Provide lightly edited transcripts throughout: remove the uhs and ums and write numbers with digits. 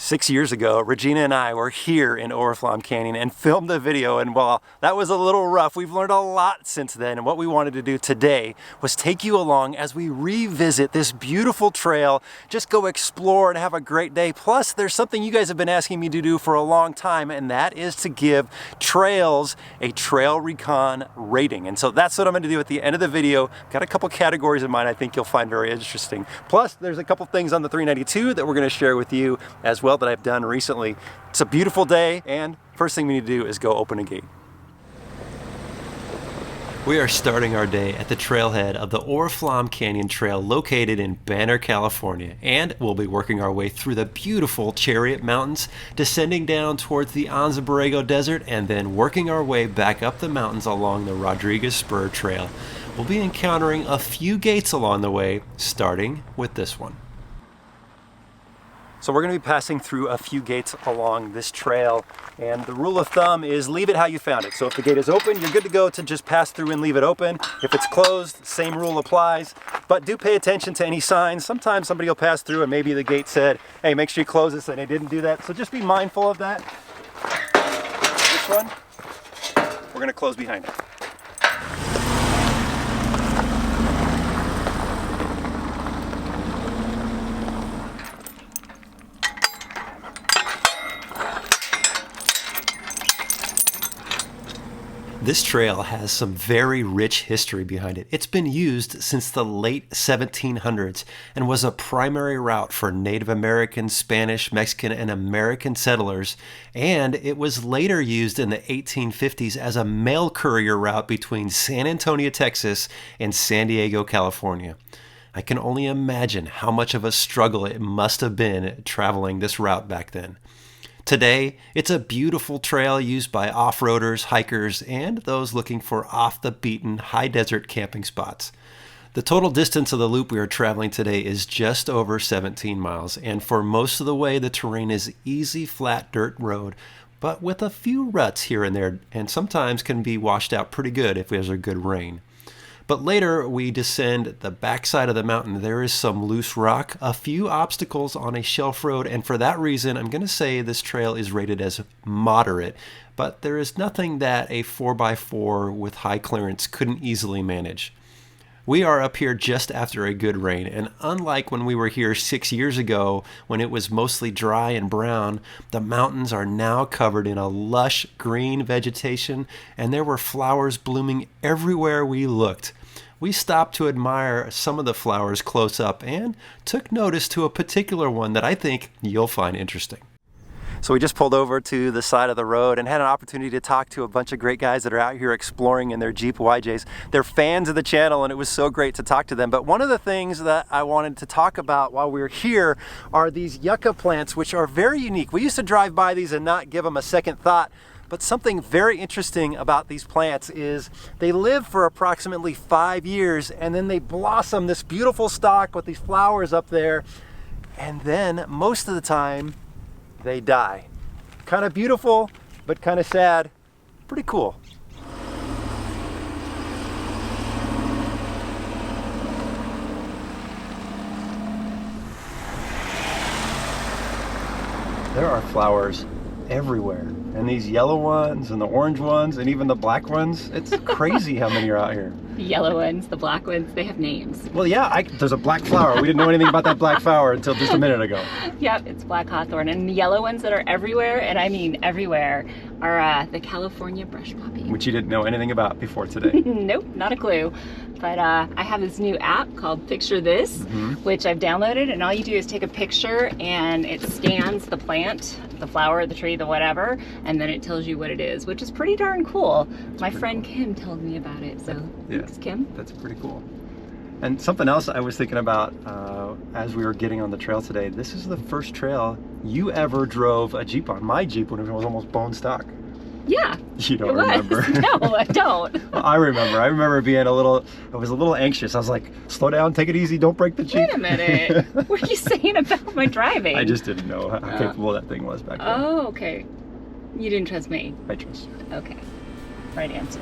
6 years ago, Regena and I were here in Oriflamme Canyon and filmed a video, and while that was a little rough, we've learned a lot since then. And what we wanted to do today was take you along as we revisit this beautiful trail, just go explore and have a great day. Plus, there's something you guys have been asking me to do for a long time, and that is to give trails a TrailRecon rating. And so that's what I'm going to do at the end of the video. Got a couple categories in mind I think you'll find very interesting. Plus, there's a couple things on the 392 that we're going to share with you as well that I've done recently. It's a beautiful day, and first thing we need to do is go open a gate. We are starting our day at the trailhead of the Oriflamme Canyon Trail located in Banner, California, and we'll be working our way through the beautiful Chariot Mountains, descending down towards the Anza Borrego Desert, and then working our way back up the mountains along the Rodriguez Spur Trail. We'll be encountering a few gates along the way, starting with this one. So we're going to be passing through a few gates along this trail, and the rule of thumb is leave it how you found it. So if the gate is open, you're good to go to just pass through and leave it open. If it's closed, same rule applies, but do pay attention to any signs. Sometimes somebody will pass through and maybe the gate said, hey, make sure you close this, and they didn't do that. So just be mindful of that. This one, we're going to close behind it. This trail has some very rich history behind it. It's been used since the late 1700s and was a primary route for Native American, Spanish, Mexican, and American settlers, and it was later used in the 1850s as a mail courier route between San Antonio, Texas, and San Diego, California. I can only imagine how much of a struggle it must have been traveling this route back then. Today, it's a beautiful trail used by off-roaders, hikers, and those looking for off-the-beaten, high-desert camping spots. The total distance of the loop we are traveling today is just over 17 miles, and for most of the way, the terrain is easy, flat dirt road, but with a few ruts here and there, and sometimes can be washed out pretty good if there's a good rain. But later we descend the backside of the mountain. There is some loose rock, a few obstacles on a shelf road, and for that reason I'm going to say this trail is rated as moderate, but there is nothing that a 4x4 with high clearance couldn't easily manage. We are up here just after a good rain, and unlike when we were here 6 years ago when it was mostly dry and brown, the mountains are now covered in a lush green vegetation, and there were flowers blooming everywhere we looked. We stopped to admire some of the flowers close up and took notice to a particular one that I think you'll find interesting. So we just pulled over to the side of the road and had an opportunity to talk to a bunch of great guys that are out here exploring in their Jeep YJs. They're fans of the channel, and it was so great to talk to them. But one of the things that I wanted to talk about while we were here are these Yucca plants, which are very unique. We used to drive by these and not give them a second thought. But something very interesting about these plants is they live for approximately 5 years, and then they blossom this beautiful stalk with these flowers up there, and then most of the time they die. Kind of beautiful, but kind of sad. Pretty cool. There are flowers everywhere, and these yellow ones and the orange ones and even the black ones. It's crazy how many are out here. The yellow ones, the black ones, they have names. Well, yeah, there's a black flower. We didn't know anything about that black flower until just a minute ago. Yep, it's black hawthorn. And the yellow ones that are everywhere, and I mean everywhere, are the California brush poppy. Which you didn't know anything about before today. Nope, not a clue. But I have this new app called Picture This, which I've downloaded, and all you do is take a picture and it scans the plant, the flower, the tree, the whatever, and then it tells you what it is, which is pretty darn cool. My friend Kim told me about it, so thanks, Kim. That's pretty cool. And something else I was thinking about as we were getting on the trail today, this is the first trail you ever drove a Jeep on. My Jeep when it was almost bone stock. Yeah. You don't remember? No, I don't. Well, I remember. I remember being I was a little anxious. I was like, slow down, take it easy, don't break the Jeep. Wait a minute. What are you saying about my driving? I just didn't know how capable that thing was back then. Oh, okay. You didn't trust me? I trust you. Okay. Right answer.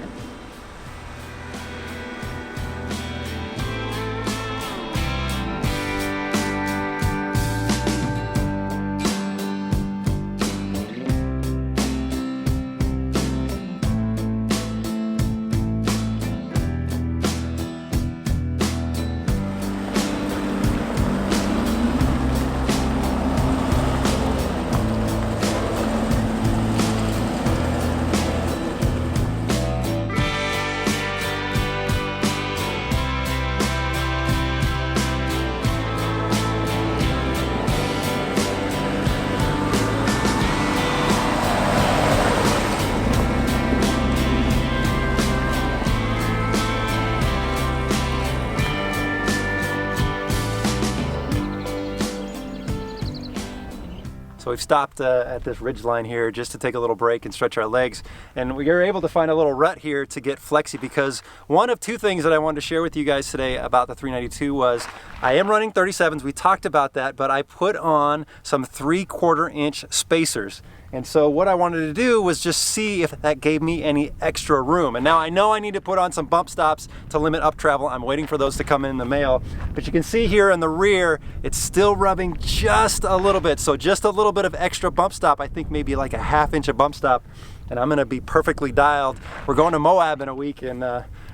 So we've stopped at this ridge line here just to take a little break and stretch our legs. And we were able to find a little rut here to get flexy, because one of two things that I wanted to share with you guys today about the 392 was I am running 37s. We talked about that, but I put on some 3/4 inch spacers. And so what I wanted to do was just see if that gave me any extra room. And now I know I need to put on some bump stops to limit up travel. I'm waiting for those to come in the mail. But you can see here in the rear, it's still rubbing just a little bit. So just a little bit of extra bump stop, I think maybe like a 1/2 inch of bump stop, and I'm gonna be perfectly dialed. We're going to Moab in a week, and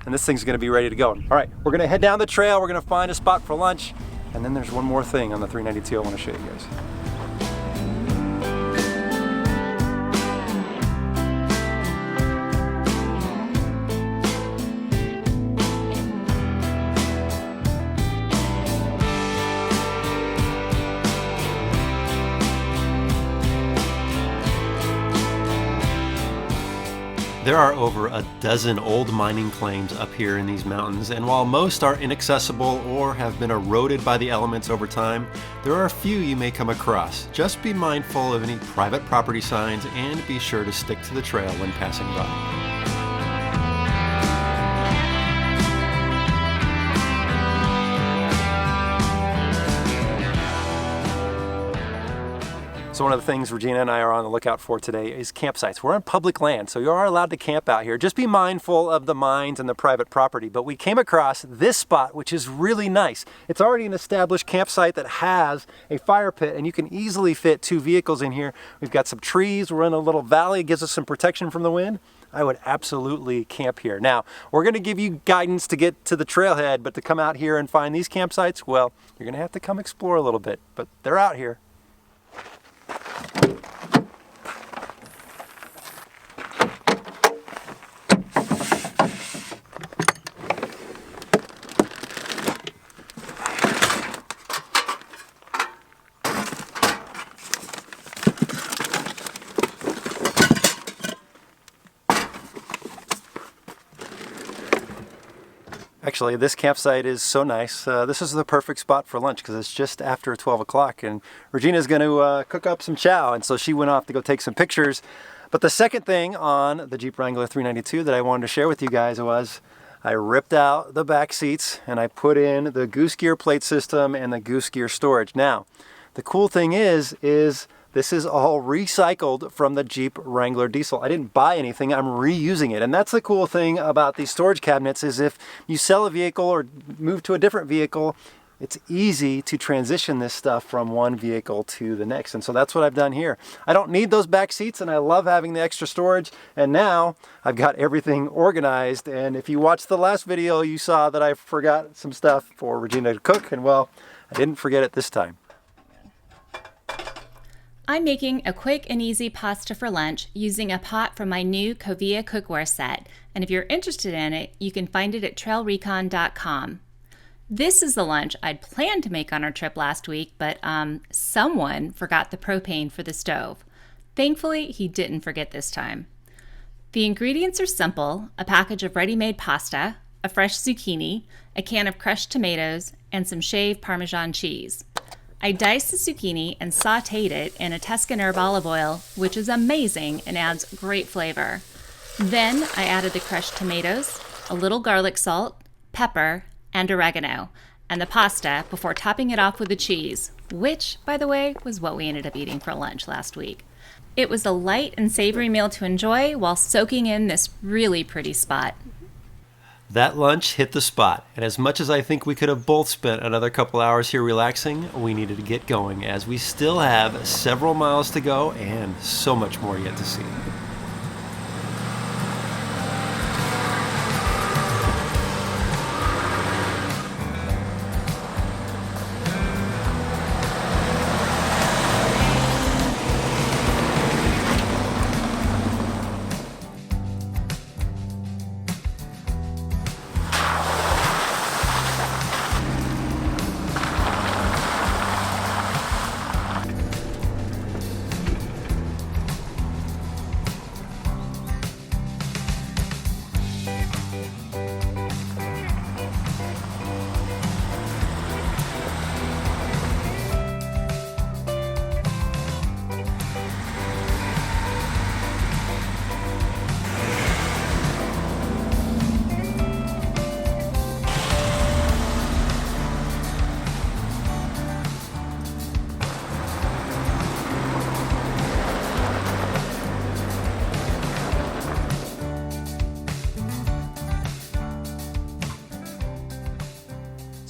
this thing's gonna be ready to go. All right, we're gonna head down the trail. We're gonna find a spot for lunch. And then there's one more thing on the 392 I wanna show you guys. There are over a dozen old mining claims up here in these mountains, and while most are inaccessible or have been eroded by the elements over time, there are a few you may come across. Just be mindful of any private property signs and be sure to stick to the trail when passing by. So one of the things Regena and I are on the lookout for today is campsites. We're on public land, so you are allowed to camp out here. Just be mindful of the mines and the private property. But we came across this spot, which is really nice. It's already an established campsite that has a fire pit, and you can easily fit 2 vehicles in here. We've got some trees. We're in a little valley. It gives us some protection from the wind. I would absolutely camp here. Now, we're going to give you guidance to get to the trailhead, but to come out here and find these campsites, well, you're going to have to come explore a little bit, but they're out here. Actually, this campsite is so nice. This is the perfect spot for lunch because it's just after 12 o'clock, and Regina's going to cook up some chow, and so she went off to go take some pictures. But the second thing on the Jeep Wrangler 392 that I wanted to share with you guys was I ripped out the back seats and I put in the goose gear plate system and the goose gear storage. Now, the cool thing is this is all recycled from the Jeep Wrangler diesel. I didn't buy anything, I'm reusing it. And that's the cool thing about these storage cabinets is if you sell a vehicle or move to a different vehicle, it's easy to transition this stuff from one vehicle to the next. And so that's what I've done here. I don't need those back seats and I love having the extra storage. And now I've got everything organized. And if you watched the last video, you saw that I forgot some stuff for Regina to cook. And well, I didn't forget it this time. I'm making a quick and easy pasta for lunch using a pot from my new Covia cookware set. And if you're interested in it, you can find it at trailrecon.com. This is the lunch I'd planned to make on our trip last week, but someone forgot the propane for the stove. Thankfully, he didn't forget this time. The ingredients are simple: a package of ready-made pasta, a fresh zucchini, a can of crushed tomatoes, and some shaved Parmesan cheese. I diced the zucchini and sauteed it in a Tuscan herb olive oil, which is amazing and adds great flavor. Then I added the crushed tomatoes, a little garlic salt, pepper, and oregano, and the pasta before topping it off with the cheese, which, by the way, was what we ended up eating for lunch last week. It was a light and savory meal to enjoy while soaking in this really pretty spot. That lunch hit the spot, and as much as I think we could have both spent another couple hours here relaxing, we needed to get going as we still have several miles to go and so much more yet to see.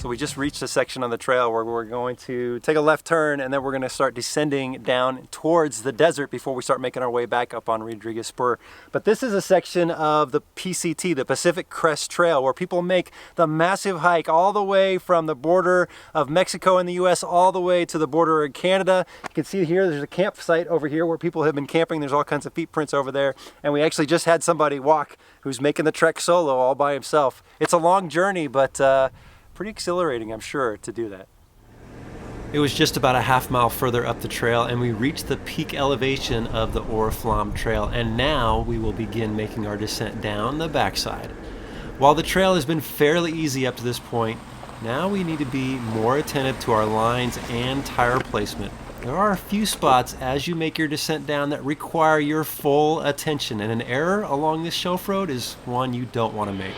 So we just reached a section on the trail where we're going to take a left turn, and then we're going to start descending down towards the desert before we start making our way back up on Rodriguez Spur. But this is a section of the PCT, the Pacific Crest Trail, where people make the massive hike all the way from the border of Mexico and the US all the way to the border of Canada. You can see here there's a campsite over here where people have been camping. There's all kinds of footprints over there. And we actually just had somebody walk who's making the trek solo all by himself. It's a long journey, but pretty exhilarating, I'm sure, to do that. It was just about a half mile further up the trail and we reached the peak elevation of the Oriflamme Trail, and now we will begin making our descent down the backside. While the trail has been fairly easy up to this point, now we need to be more attentive to our lines and tire placement. There are a few spots as you make your descent down that require your full attention, and an error along this shelf road is one you don't want to make.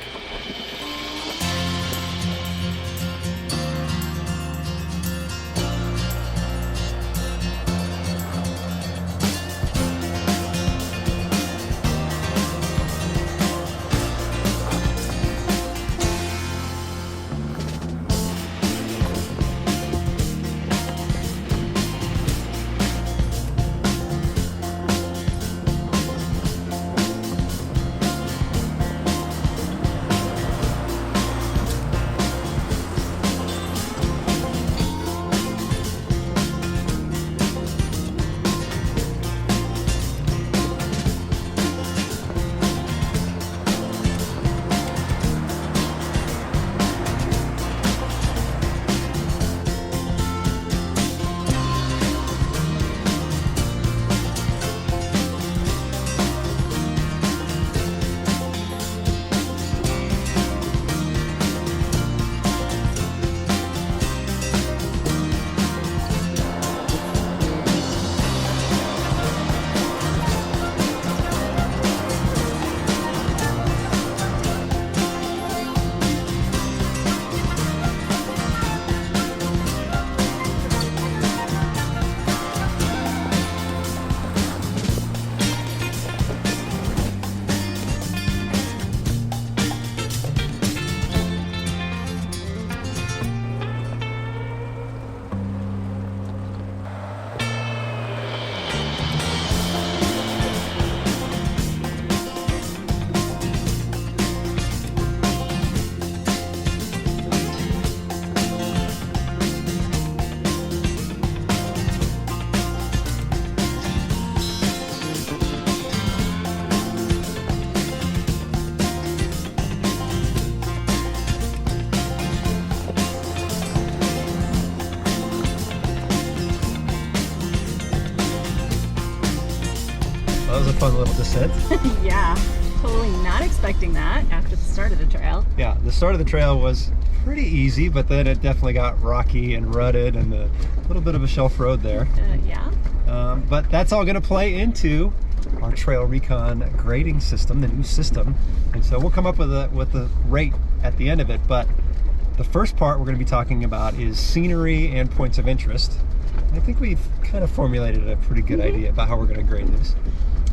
That was a fun little descent. Yeah, totally not expecting that after the start of the trail. Yeah, the start of the trail was pretty easy, but then it definitely got rocky and rutted and a little bit of a shelf road there. Yeah. But that's all going to play into our TrailRecon grading system, the new system. And so we'll come up with a rate at the end of it. But the first part we're going to be talking about is scenery and points of interest. I think we've kind of formulated a pretty good idea about how we're going to grade this.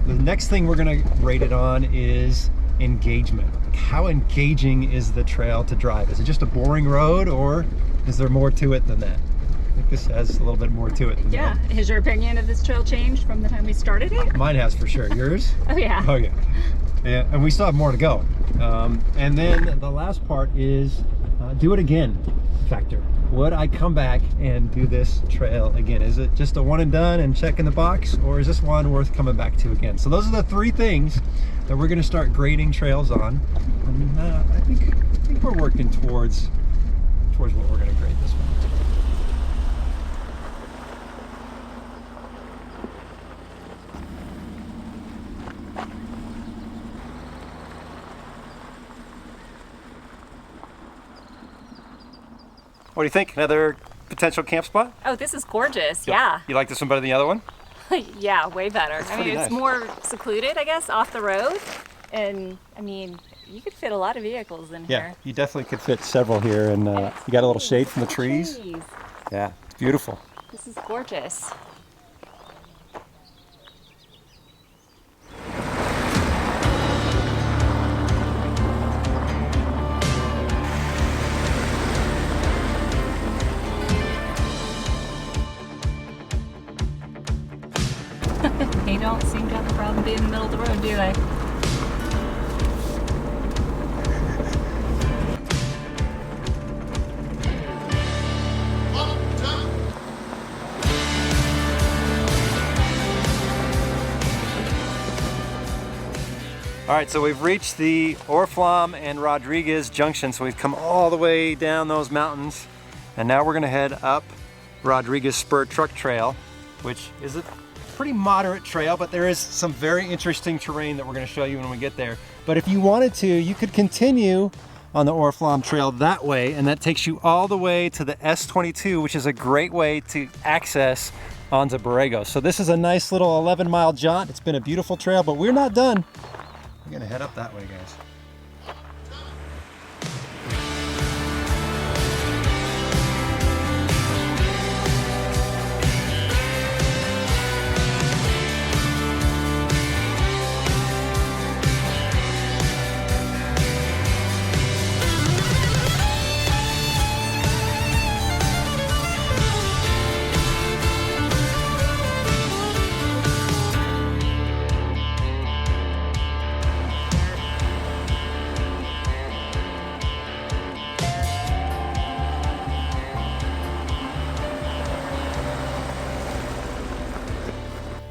The next thing we're going to rate it on is engagement. How engaging is the trail to drive? Is it just a boring road, or is there more to it than that? I think this has a little bit more to it than that. Has your opinion of this trail changed from the time we started it? Mine has, for sure. Yours? Oh yeah. Oh yeah. Yeah, and we still have more to go. And then the last part is do it again factor. Would I come back and do this trail again? Is it just a one and done and check in the box, or is this one worth coming back to again? So those are the three things that we're going to start grading trails on. And I think we're working towards what we're going to grade this one. What do you think? Another potential camp spot? Oh, this is gorgeous. Yeah. You like this one better than the other one? Yeah, way better. I mean, nice. it's more secluded, I guess, off the road. And I mean, you could fit a lot of vehicles in here. Yeah, you definitely could fit several here, and you got a little shade from the trees. Yeah, it's beautiful. This is gorgeous. don't seem to have a problem being in the middle of the road, do they? All right, so we've reached the Oriflamme and Rodriguez junction, so we've come all the way down those mountains, and now we're gonna head up Rodriguez Spur Truck Trail, which is a pretty moderate trail, but there is some very interesting terrain that we're gonna show you when we get there. But if you wanted to, you could continue on the Oriflamme Trail that way, and that takes you all the way to the S22, which is a great way to access Anza Borrego. So this is a nice little 11-mile jaunt. It's been a beautiful trail, but we're not done. We're gonna head up that way, guys.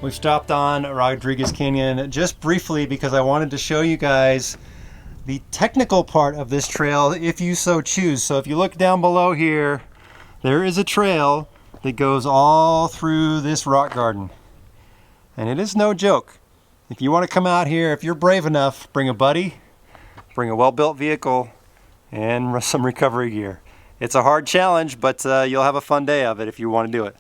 We've stopped on Rodriguez Canyon just briefly because I wanted to show you guys the technical part of this trail if you so choose. So if you look down below here, there is a trail that goes all through this rock garden. And it is no joke. If you want to come out here, if you're brave enough, bring a buddy, bring a well-built vehicle, and some recovery gear. It's a hard challenge, but you'll have a fun day of it if you want to do it.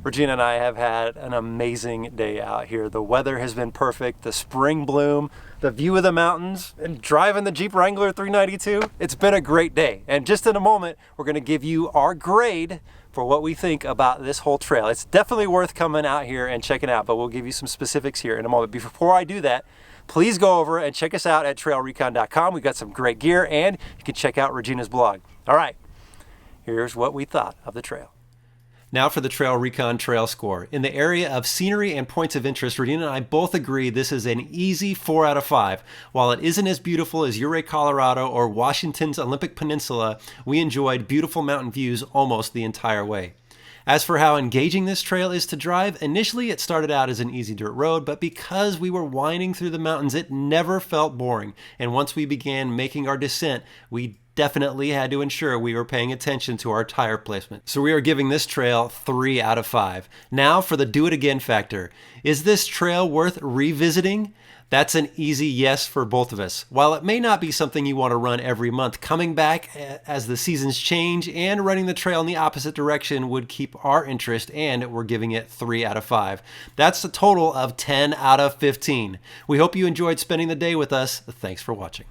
Regena and I have had an amazing day out here. The weather has been perfect, the spring bloom, the view of the mountains, and driving the Jeep Wrangler 392. It's been a great day. And just in a moment, we're gonna give you our grade for what we think about this whole trail. It's definitely worth coming out here and checking out, but we'll give you some specifics here in a moment. Before I do that, please go over and check us out at trailrecon.com. We've got some great gear, and you can check out Regena's blog. All right, here's what we thought of the trail. Now for the TrailRecon trail score. In the area of scenery and points of interest, Regena and I both agree this is an easy 4 out of 5. While it isn't as beautiful as Ouray, Colorado or Washington's Olympic Peninsula, we enjoyed beautiful mountain views almost the entire way. As for how engaging this trail is to drive, initially it started out as an easy dirt road, but because we were winding through the mountains, it never felt boring. And once we began making our descent, we definitely had to ensure we were paying attention to our tire placement. So we are giving this trail 3 out of 5. Now for the do it again factor. Is this trail worth revisiting? That's an easy yes for both of us. While it may not be something you want to run every month, coming back as the seasons change and running the trail in the opposite direction would keep our interest, and we're giving it 3 out of 5. That's a total of 10 out of 15. We hope you enjoyed spending the day with us. Thanks for watching.